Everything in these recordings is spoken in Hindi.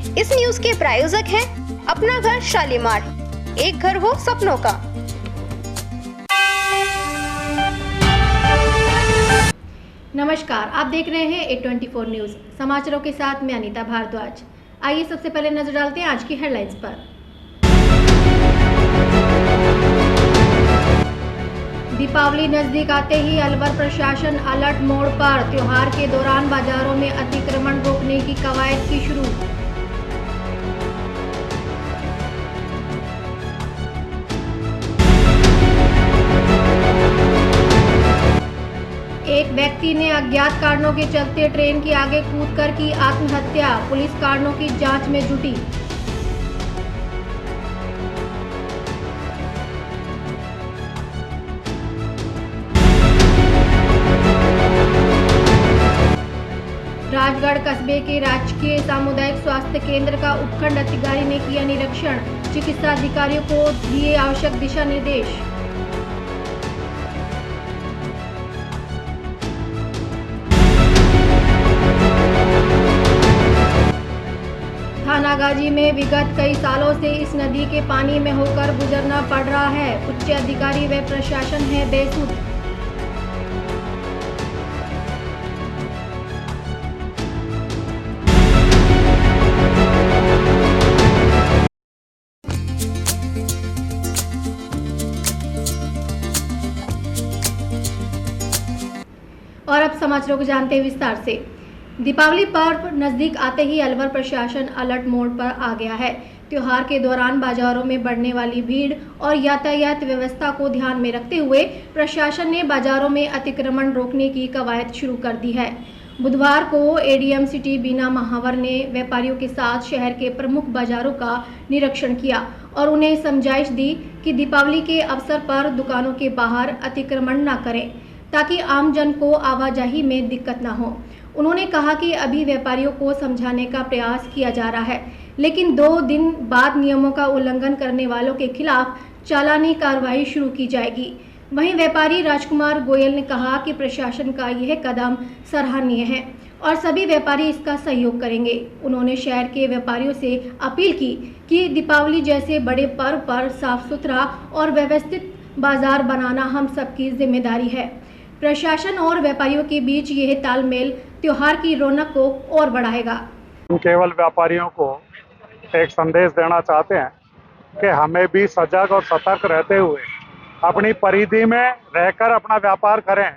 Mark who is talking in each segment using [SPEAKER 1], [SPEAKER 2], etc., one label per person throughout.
[SPEAKER 1] इस न्यूज के प्रायोजक हैं अपना घर शालीमार, एक घर हो सपनों का।
[SPEAKER 2] नमस्कार, आप देख रहे हैं A24 न्यूज। समाचारों के साथ मैं अनीता भारद्वाज। आइए सबसे पहले नजर डालते हैं आज की हेडलाइंस पर। दीपावली नजदीक आते ही अलवर प्रशासन अलर्ट मोड पर। त्योहार के दौरान बाजारों में अतिक्रमण रोकने की कवायद की शुरू। एक व्यक्ति ने अज्ञात कारणों के चलते ट्रेन के आगे कूदकर की आत्महत्या। पुलिस कारणों की जांच में जुटी। राजगढ़ कस्बे के राजकीय सामुदायिक स्वास्थ्य केंद्र का उपखंड अधिकारी ने किया निरीक्षण। चिकित्सा अधिकारियों को दिए आवश्यक दिशा निर्देश। थानागाजी में विगत कई सालों से इस नदी के पानी में होकर गुजरना पड़ रहा है। उच्च अधिकारी व प्रशासन है बेसुध। और अब समाचारों को जानते हैं विस्तार से। दीपावली पर्व नजदीक आते ही अलवर प्रशासन अलर्ट मोड पर आ गया है। त्योहार के दौरान बाजारों में बढ़ने वाली भीड़ और यातायात व्यवस्था को ध्यान में रखते हुए प्रशासन ने बाजारों में अतिक्रमण रोकने की कवायद शुरू कर दी है। बुधवार को एडीएम सिटी बीना महावर ने व्यापारियों के साथ शहर के प्रमुख बाजारों का निरीक्षण किया और उन्हें समझाइश दी कि दीपावली के अवसर पर दुकानों के बाहर अतिक्रमण न करें ताकि आम जन को आवाजाही में दिक्कत न हो। उन्होंने कहा कि अभी व्यापारियों को समझाने का प्रयास किया जा रहा है, लेकिन 2 दिन बाद नियमों का उल्लंघन करने वालों के खिलाफ चालानी कार्रवाई शुरू की जाएगी। वहीं व्यापारी राजकुमार गोयल ने कहा कि प्रशासन का यह कदम सराहनीय है और सभी व्यापारी इसका सहयोग करेंगे। उन्होंने शहर के व्यापारियों से अपील की कि दीपावली जैसे बड़े पर्व पर साफ सुथरा और व्यवस्थित बाजार बनाना हम सबकी जिम्मेदारी है। प्रशासन और व्यापारियों के बीच यह तालमेल त्योहार की रौनक को और बढ़ाएगा।
[SPEAKER 3] हम केवल व्यापारियों को एक संदेश देना चाहते हैं कि हमें भी सजग और सतर्क रहते हुए अपनी परिधि में रहकर अपना व्यापार करें।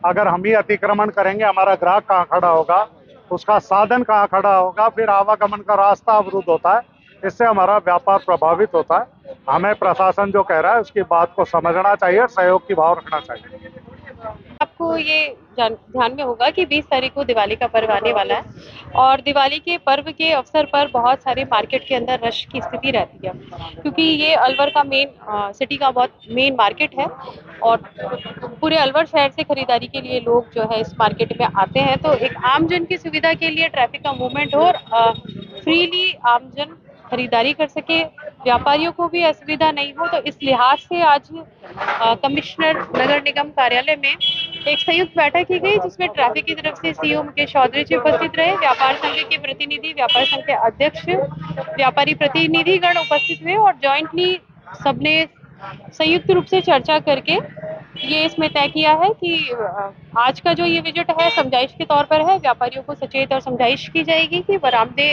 [SPEAKER 3] अगर हम ही अतिक्रमण करेंगे, हमारा ग्राहक कहाँ खड़ा होगा, उसका साधन कहाँ खड़ा होगा, फिर आवागमन का रास्ता अवरुद्ध होता है। इससे हमारा व्यापार प्रभावित होता है। हमें प्रशासन जो कह रहा है उसकी बात को समझना चाहिए और सहयोग की भाव रखना चाहिए।
[SPEAKER 4] आपको ये ध्यान में होगा कि 20 तारीख को दिवाली का पर्व आने वाला है और दिवाली के पर्व के अवसर पर बहुत सारे मार्केट के अंदर रश की स्थिति रहती है, क्योंकि ये अलवर का सिटी का बहुत मेन मार्केट है और पूरे अलवर शहर से खरीदारी के लिए लोग जो है इस मार्केट में आते हैं। तो एक आमजन की सुविधा के लिए ट्रैफिक का मूवमेंट हो और फ्रीली आमजन खरीदारी कर सके, व्यापारियों को भी असुविधा नहीं हो, तो इस लिहाज से आज कमिश्नर नगर निगम कार्यालय में एक संयुक्त बैठक की गई, जिसमें ट्रैफिक की तरफ से सीईओ मुकेश चौधरी जी उपस्थित रहे, व्यापार संघ के प्रतिनिधि, व्यापार संघ के अध्यक्ष, व्यापारी प्रतिनिधिगण उपस्थित हुए और जॉइंटली सबने संयुक्त रूप से चर्चा करके ये इसमें तय किया है कि आज का जो ये विजिट है समझाइश के तौर पर है। व्यापारियों को सचेत और समझाइश की जाएगी कि बरामदे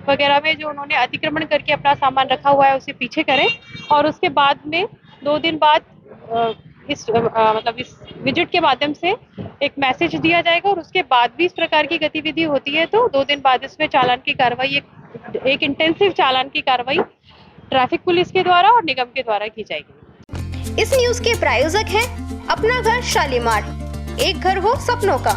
[SPEAKER 4] वगैरह में जो उन्होंने अतिक्रमण करके अपना सामान रखा हुआ है उसे पीछे करें और उसके बाद में 2 दिन बाद इस विजिट के माध्यम से एक मैसेज दिया जाएगा और उसके बाद भी इस प्रकार की गतिविधि होती है तो 2 दिन बाद इसमें चालान की कार्रवाई, एक इंटेंसिव चालान की कार्रवाई ट्रैफिक पुलिस के द्वारा और निगम के द्वारा की जाएगी।
[SPEAKER 1] इस न्यूज के प्रायोजक हैं अपना घर शालीमार, एक घर हो सपनों का।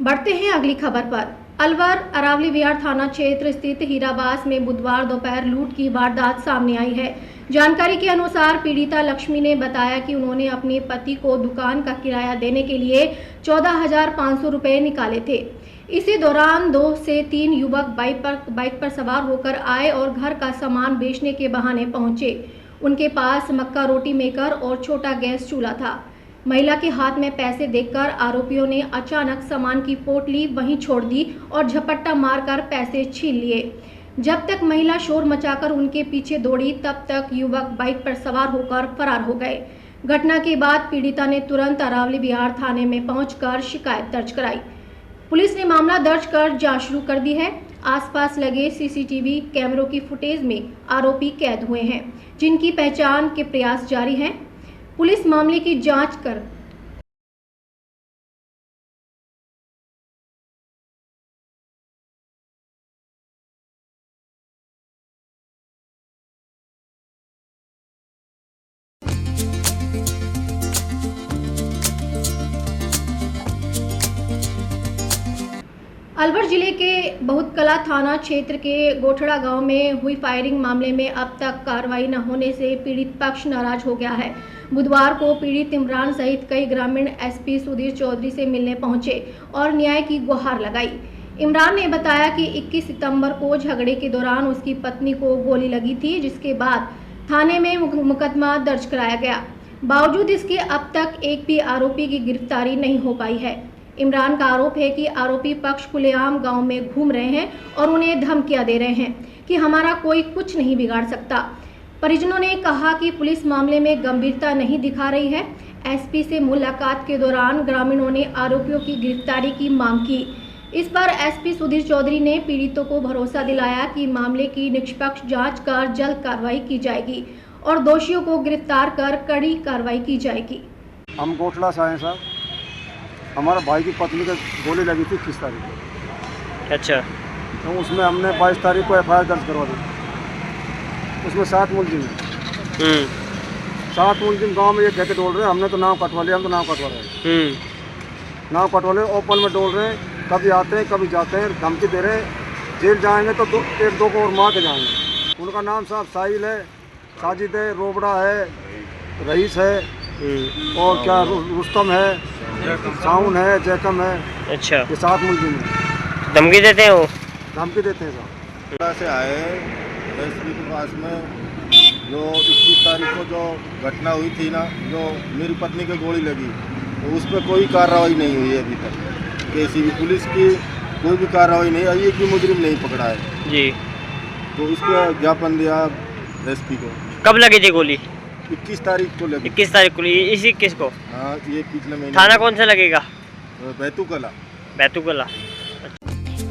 [SPEAKER 2] बढ़ते हैं अगली खबर पर। अलवर अरावली विहार थाना क्षेत्र स्थित हीराबास में बुधवार दोपहर लूट की वारदात सामने आई है। जानकारी के अनुसार पीड़िता लक्ष्मी ने बताया कि उन्होंने अपने पति को दुकान का किराया देने के लिए 14,500 रुपए निकाले थे। इसी दौरान 2 से 3 युवक बाइक पर सवार होकर आए और घर का सामान बेचने के बहाने पहुंचे। उनके पास मक्का रोटी मेकर और छोटा गैस चूल्हा था। महिला के हाथ में पैसे देखकर आरोपियों ने अचानक सामान की पोटली वहीं छोड़ दी और झपट्टा मारकर पैसे छीन लिए। जब तक महिला शोर मचाकर उनके पीछे दौड़ी तब तक युवक बाइक पर सवार होकर फरार हो गए। घटना के बाद पीड़िता ने तुरंत अरावली बिहार थाने में पहुंचकर शिकायत दर्ज कराई। पुलिस ने मामला दर्ज कर जांच शुरू कर दी है। आसपास लगे सीसीटीवी कैमरों की फुटेज में आरोपी कैद हुए हैं, जिनकी पहचान के प्रयास जारी हैं। पुलिस मामले की जांच कर अलवर जिले के बहुतकला थाना क्षेत्र के गोठड़ा गांव में हुई फायरिंग मामले में अब तक कार्रवाई न होने से पीड़ित पक्ष नाराज हो गया है। बुधवार को पीड़ित इमरान सहित कई ग्रामीण एसपी सुधीर चौधरी से मिलने पहुंचे और न्याय की गुहार लगाई। इमरान ने बताया कि 21 सितंबर को झगड़े के दौरान उसकी पत्नी को गोली लगी थी, जिसके बाद थाने में मुकदमा दर्ज कराया गया। बावजूद इसके अब तक एक भी आरोपी की गिरफ्तारी नहीं हो पाई है। इमरान का आरोप है कि आरोपी पक्ष खुलेआम गांव में घूम रहे हैं और उन्हें धमकियां दे रहे हैं कि हमारा कोई कुछ नहीं बिगाड़ सकता। परिजनों ने कहा कि पुलिस मामले में गंभीरता नहीं दिखा रही है। एसपी से मुलाकात के दौरान ग्रामीणों ने आरोपियों की गिरफ्तारी की मांग की। इस पर एसपी सुधीर चौधरी ने पीड़ितों को भरोसा दिलाया कि मामले की निष्पक्ष जांच कर जल्द कार्रवाई की जाएगी और दोषियों को गिरफ्तार कर कड़ी कार्रवाई की जाएगी।
[SPEAKER 5] हम गोठला से आए साहब, हमारा भाई की पत्नी को गोली लगी थी 21 तारीख को।
[SPEAKER 6] अच्छा।
[SPEAKER 5] तो उसमें हमने 22 तारीख को एफआईआर दर्ज करवा दी। उसमें 7 मुलजिम हैं। 7 मुलजिम गांव में ये कह के डोल रहे हैं हमने तो नाम कटवा लिया, हम तो नाम कटवा रहे हैं। नाम कटवा ले ओपन में डोल रहे हैं, कभी आते हैं कभी जाते हैं, धमकी दे रहे हैं जेल जाएंगे तो 1-2 को और मार के जाएंगे। उनका नाम साहब साहिल है, साजिद है, रोबड़ा है, रईस है और क्या रुस्तम है, साउन है, जैकम है।
[SPEAKER 6] अच्छा।
[SPEAKER 5] ये 7 मुलजिम हैं।
[SPEAKER 6] धमकी देते हैं वो?
[SPEAKER 5] धमकी देते हैं साहब।
[SPEAKER 7] से आए एसपी के पास में जो 21 तारीख को जो घटना हुई थी ना, जो मेरी पत्नी को गोली लगी, तो उस पर कोई कार्रवाई नहीं हुई है अभी तक। किसी भी पुलिस की कोई भी कार्रवाई नहीं आई, एक भी मुजरिम नहीं पकड़ा है
[SPEAKER 6] जी।
[SPEAKER 7] तो उस पर ज्ञापन दिया एसपी को।
[SPEAKER 6] कब लगी थी गोली?
[SPEAKER 7] 21 तारीख को लगी।
[SPEAKER 6] 21 तारीख को? इसी किस को?
[SPEAKER 7] हाँ, ये पिछले महीने।
[SPEAKER 6] थाना कौन सा लगेगा?
[SPEAKER 7] बैतूकला।
[SPEAKER 6] बैतूकला।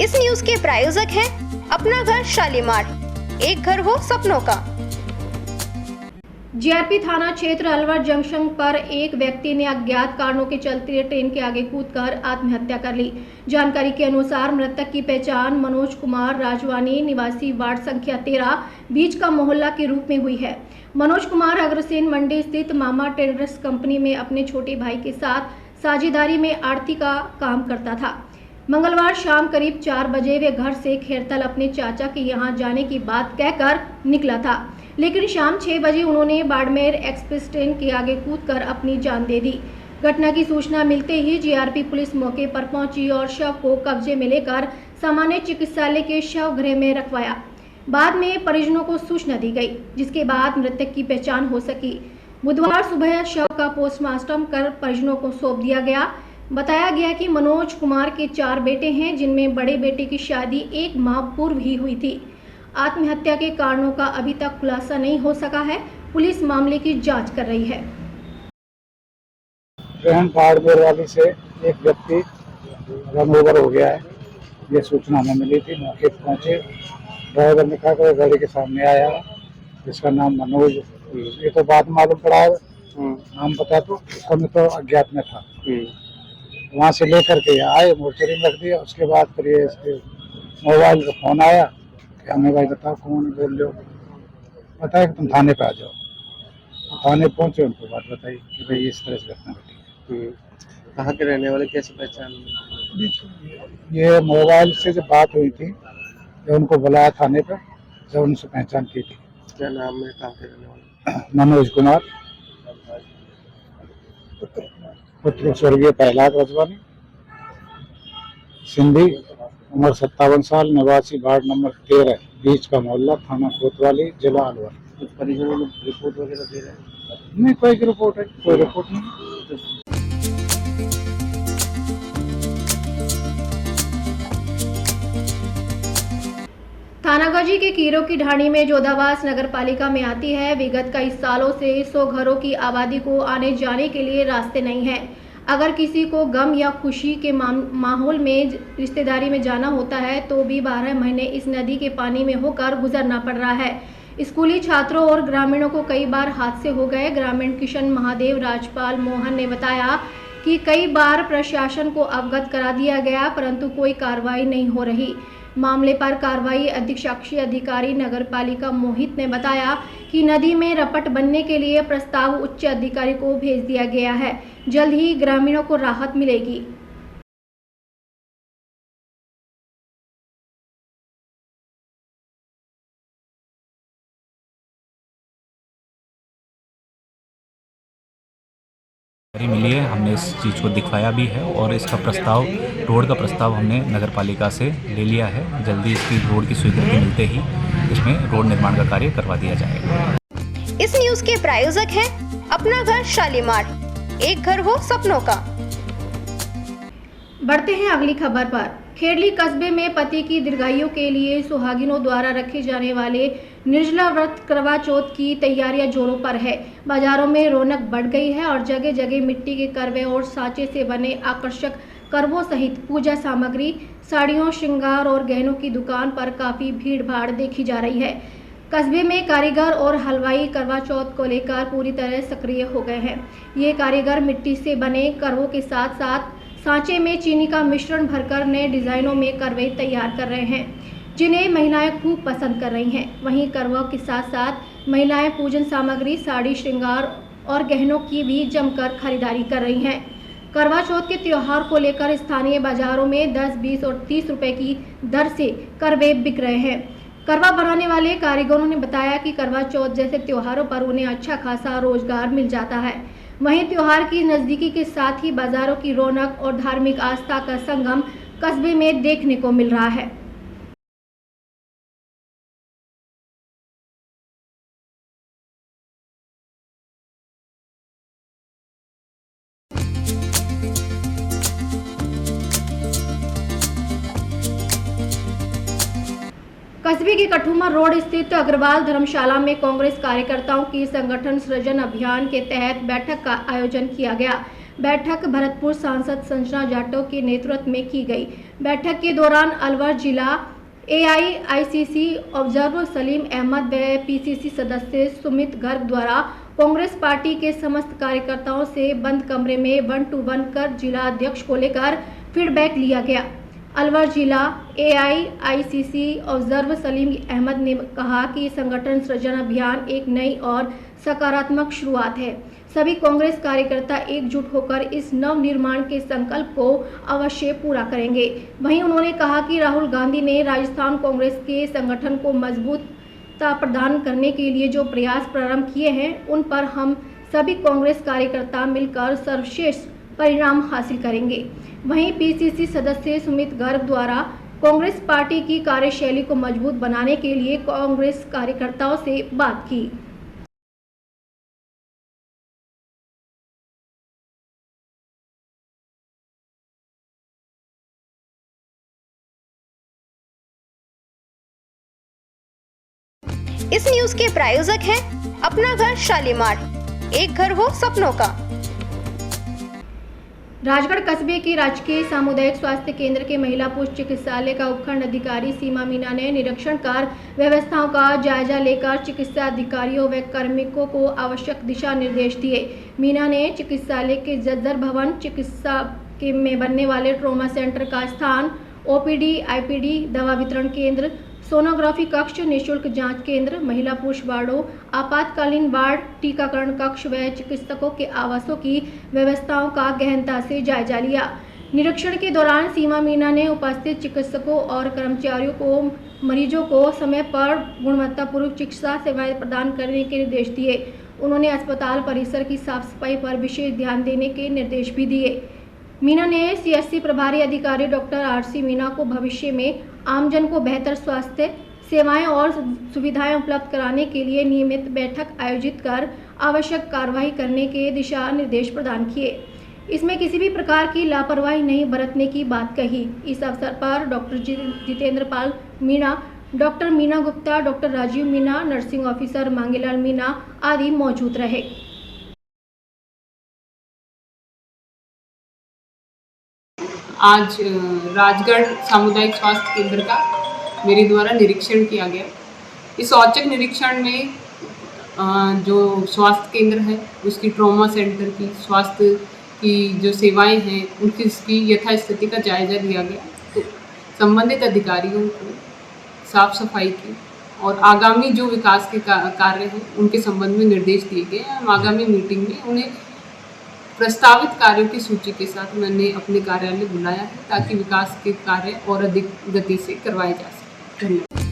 [SPEAKER 1] इस न्यूज के प्रायोजक हैं अपना घर शालीमार, एक घर हो सपनों का।
[SPEAKER 2] जीआरपी थाना क्षेत्र अलवर जंक्शन पर एक व्यक्ति ने अज्ञात कारणों के चलते ट्रेन के आगे कूदकर आत्महत्या कर ली। जानकारी के अनुसार मृतक की पहचान मनोज कुमार राजवानी निवासी वार्ड संख्या 13 बीच का मोहल्ला के रूप में हुई है। मनोज कुमार अग्रसेन मंडी स्थित मामा ट्रेडर्स कंपनी में अपने छोटे भाई के साथ साझेदारी में आड़ती का काम करता था। मंगलवार शाम करीब 4 बजे वे घर से खेरतल अपने चाचा के यहां जाने की बात कहकर निकला था, लेकिन शाम 6 बजे उन्होंने बाड़मेर एक्सप्रेस ट्रेन के आगे कूदकर अपनी जान दे दी। घटना की सूचना मिलते ही जीआरपी पुलिस मौके पर पहुंची और शव को कब्जे में लेकर सामान्य चिकित्सालय के शव गृह में रखवाया। बाद में परिजनों को सूचना दी गई, जिसके बाद मृतक की पहचान हो सकी। बुधवार सुबह शव का पोस्टमार्टम कर परिजनों को सौंप दिया गया। बताया गया कि मनोज कुमार के 4 बेटे हैं, जिनमें बड़े बेटे की शादी 1 माह पूर्व ही हुई थी। आत्महत्या के कारणों का अभी तक खुलासा नहीं हो सका है। पुलिस मामले की जांच कर रही है।
[SPEAKER 3] ट्रेन बाड़मेर वाली से एक व्यक्ति रन ओवर हो गया है, ये सूचना हमें मिली थी। मौके पर पहुंचे, ड्राइवर ने कहा कि गाड़ी के सामने आया जिसका नाम मनोज, ये तो बाद में मालूम पड़ा है, नाम पता तो उस समय तो अज्ञात में था। वहाँ से लेकर के आए, मोर्चरी में रख दिया। उसके बाद फिर ये इसके मोबाइल का फोन आया कि हमें भाई बताओ कौन बोल रहे हो, बताया कि तुम थाने पे आ जाओ। थाने पहुंचे, उनको बात बताई कि भाई इस तरह से घटना घटी।
[SPEAKER 6] कहाँ के रहने वाले, कैसे पहचान?
[SPEAKER 3] ये मोबाइल से जब बात हुई थी, जब उनको बुलाया थाने पर, जब उनसे पहचान की थी।
[SPEAKER 6] क्या नाम है, कहाँ के रहने वाले?
[SPEAKER 3] मनोज कुमार, पुत्र स्वर्गीय प्रहलाद रजवानी, सिंधी, उम्र 57 साल, निवासी वार्ड नंबर 13 बीच का मोहल्ला, थाना कोतवाली, जिला अलवर।
[SPEAKER 6] परिजनों ने रिपोर्ट वगैरह दे रहे हैं?
[SPEAKER 3] नहीं, कोई रिपोर्ट है, कोई रिपोर्ट नहीं।
[SPEAKER 2] थानागाजी के कीरों की ढाणी में जोधाबास नगरपालिका में आती है। विगत कई सालों से 100 घरों की आबादी को आने जाने के लिए रास्ते नहीं हैं। अगर किसी को गम या खुशी के माहौल में रिश्तेदारी में जाना होता है तो भी 12 महीने इस नदी के पानी में होकर गुजरना पड़ रहा है। स्कूली छात्रों और ग्रामीणों को कई बार हादसे हो गए। ग्रामीण किशन महादेव राजपाल मोहन ने बताया कि कई बार प्रशासन को अवगत करा दिया गया परंतु कोई कार्रवाई नहीं हो रही। मामले पर कार्रवाई अधीक्षक अधिकारी नगरपालिका मोहित ने बताया कि नदी में रपट बनने के लिए प्रस्ताव उच्च अधिकारी को भेज दिया गया है। जल्द ही ग्रामीणों को राहत मिलेगी।
[SPEAKER 8] मिली है, हमने इस चीज़ को दिखवाया भी है और इसका प्रस्ताव, रोड का प्रस्ताव हमने नगर पालिका से ले लिया है। जल्दी इसकी रोड की स्वीकृति मिलते ही इसमें रोड निर्माण का कार्य करवा दिया जाएगा।
[SPEAKER 1] इस न्यूज के प्रायोजक हैं अपना घर शालीमार, एक घर हो सपनों का।
[SPEAKER 2] बढ़ते हैं अगली खबर पर। खेड़ली कस्बे में पति की दीर्घायु के लिए सुहागिनों द्वारा रखे जाने वाले निर्जला व्रत करवा चौथ की तैयारियां जोरों पर है। बाजारों में रौनक बढ़ गई है और जगह जगह मिट्टी के करवे और सांचे से बने आकर्षक करवों सहित पूजा सामग्री, साड़ियों, श्रृंगार और गहनों की दुकान पर काफी भीड़ भाड़ देखी जा रही है। कस्बे में कारीगर और हलवाई करवा चौथ को लेकर पूरी तरह सक्रिय हो गए हैं। ये कारीगर मिट्टी से बने करवों के साथ साथ सांचे में चीनी का मिश्रण भरकर नए डिजाइनों में करवे तैयार कर रहे हैं, जिन्हें महिलाएं खूब पसंद कर रही हैं। वहीं करवों के साथ साथ महिलाएं पूजन सामग्री, साड़ी, श्रृंगार और गहनों की भी जमकर खरीदारी कर रही हैं। करवा चौथ के त्योहार को लेकर स्थानीय बाजारों में 10, 20 और 30 रुपए की दर से करवे बिक रहे हैं। करवा बनाने वाले कारीगरों ने बताया कि करवा चौथ जैसे त्योहारों पर उन्हें अच्छा खासा रोजगार मिल जाता है। वहीं त्योहार की नजदीकी के साथ ही बाजारों की रौनक और धार्मिक आस्था का संगम कस्बे में देखने को मिल रहा है। कस्बे के कठुमर रोड स्थित अग्रवाल धर्मशाला में कांग्रेस कार्यकर्ताओं की संगठन सृजन अभियान के तहत बैठक का आयोजन किया गया। बैठक भरतपुर सांसद संजना जाटव के नेतृत्व में की गई। बैठक के दौरान अलवर जिला AIICC ऑब्जर्वर सलीम अहमद व PCC सदस्य सुमित गर्ग द्वारा कांग्रेस पार्टी के समस्त कार्यकर्ताओं से बंद कमरे में 1-to-1 कर जिला अध्यक्ष को लेकर फीडबैक लिया गया। अलवर जिला AIICC ऑब्जर्वर सलीम अहमद ने कहा कि संगठन सृजन अभियान एक नई और सकारात्मक शुरुआत है। सभी कांग्रेस कार्यकर्ता एकजुट होकर इस नव निर्माण के संकल्प को अवश्य पूरा करेंगे। वहीं उन्होंने कहा कि राहुल गांधी ने राजस्थान कांग्रेस के संगठन को मजबूतता प्रदान करने के लिए जो प्रयास प्रारंभ किए हैं, उन पर हम सभी कांग्रेस कार्यकर्ता मिलकर सर्वश्रेष्ठ परिणाम हासिल करेंगे। वहीं PCC सदस्य सुमित गर्ग द्वारा कांग्रेस पार्टी की कार्यशैली को मजबूत बनाने के लिए कांग्रेस कार्यकर्ताओं से बात की।
[SPEAKER 1] इस न्यूज के प्रायोजक हैं अपना घर शालीमार, एक घर हो सपनों का।
[SPEAKER 2] राजगढ़ कस्बे के राजकीय सामुदायिक स्वास्थ्य केंद्र के महिला पुरुष चिकित्सालय का उपखंड अधिकारी सीमा मीना ने निरीक्षण कर व्यवस्थाओं का जायजा लेकर चिकित्सा अधिकारियों व कार्मिकों को आवश्यक दिशा निर्देश दिए। मीना ने चिकित्सालय के जर्जर भवन, चिकित्सा के में बनने वाले ट्रॉमा सेंटर का स्थान, OPD, IPD, दवा वितरण केंद्र, सोनोग्राफी कक्ष, निःशुल्क जांच केंद्र, महिला पुरुष वार्डों, आपातकालीन वार्ड, टीकाकरण कक्ष व चिकित्सकों के आवासों की व्यवस्थाओं का गहनता से जायजा लिया। निरीक्षण के दौरान सीमा मीना ने उपस्थित चिकित्सकों और कर्मचारियों को मरीजों को समय पर गुणवत्तापूर्ण चिकित्सा सेवाएं प्रदान करने के निर्देश दिए। उन्होंने अस्पताल परिसर की साफ सफाई पर विशेष ध्यान देने के निर्देश भी दिए। मीना ने CSC प्रभारी अधिकारी डॉक्टर RC मीना को भविष्य में आमजन को बेहतर स्वास्थ्य सेवाएं और सुविधाएं उपलब्ध कराने के लिए नियमित बैठक आयोजित कर आवश्यक कार्रवाई करने के दिशा निर्देश प्रदान किए। इसमें किसी भी प्रकार की लापरवाही नहीं बरतने की बात कही। इस अवसर पर doctor Jitendra Pal Meena, doctor Meena Gupta, doctor Rajiv Meena, nursing officer Mangelal Meena आदि मौजूद रहे।
[SPEAKER 9] आज राजगढ़ सामुदायिक स्वास्थ्य केंद्र का मेरे द्वारा निरीक्षण किया गया। इस औचक निरीक्षण में जो स्वास्थ्य केंद्र है उसकी ट्रॉमा सेंटर की स्वास्थ्य की जो सेवाएं हैं उनकी यथास्थिति का जायजा लिया गया। तो संबंधित अधिकारियों को साफ सफाई की और आगामी जो विकास के कार्य हैं उनके संबंध में निर्देश दिए गए। हम आगामी मीटिंग में उन्हें प्रस्तावित कार्यों की सूची के साथ मैंने अपने कार्यालय बुलाया है ताकि विकास के कार्य और अधिक गति से करवाए जा सकें। धन्यवाद।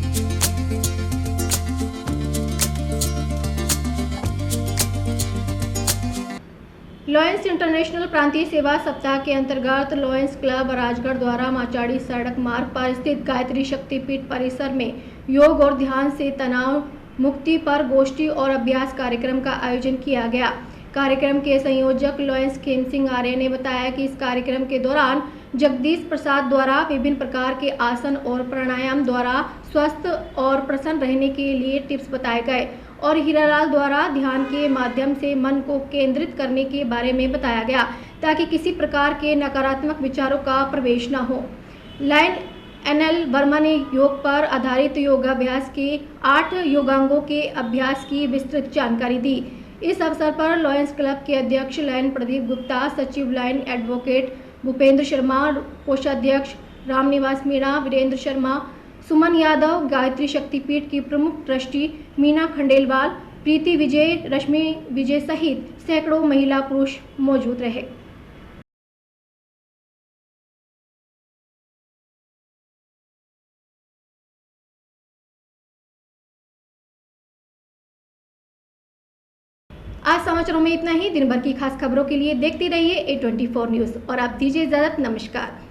[SPEAKER 2] लॉयंस इंटरनेशनल प्रांतीय सेवा सप्ताह के अंतर्गत लॉयंस क्लब राजगढ़ द्वारा माचाड़ी सड़क मार्ग पर स्थित गायत्री शक्तिपीठ परिसर में योग और ध्यान से तनाव मुक्ति पर गोष्ठी और अभ्यास कार्यक्रम का आयोजन किया गया। कार्यक्रम के संयोजक लॉयंस खेम सिंह आर्य ने बताया कि इस कार्यक्रम के दौरान जगदीश प्रसाद द्वारा विभिन्न प्रकार के आसन और प्राणायाम द्वारा स्वस्थ और प्रसन्न रहने के लिए टिप्स बताए गए और हीरालाल द्वारा ध्यान के माध्यम से मन को केंद्रित करने के बारे में बताया गया ताकि किसी प्रकार के नकारात्मक विचारों का प्रवेश न हो। लाइन NL वर्मा ने योग पर आधारित योगाभ्यास के 8 योगांगों के अभ्यास की विस्तृत जानकारी दी। इस अवसर पर लॉयंस क्लब के अध्यक्ष लाइन प्रदीप गुप्ता, सचिव लाइन एडवोकेट भूपेंद्र शर्मा, कोषाध्यक्ष रामनिवास मीणा, वीरेंद्र शर्मा, सुमन यादव, गायत्री शक्तिपीठ की प्रमुख ट्रस्टी मीना खंडेलवाल, प्रीति विजय, रश्मि विजय सहित सैकड़ों महिला पुरुष मौजूद रहे। आज समाचारों में इतना ही। दिन भर की खास खबरों के लिए देखते रहिए A24 न्यूज़ और आप दीजिए इजाजत। नमस्कार।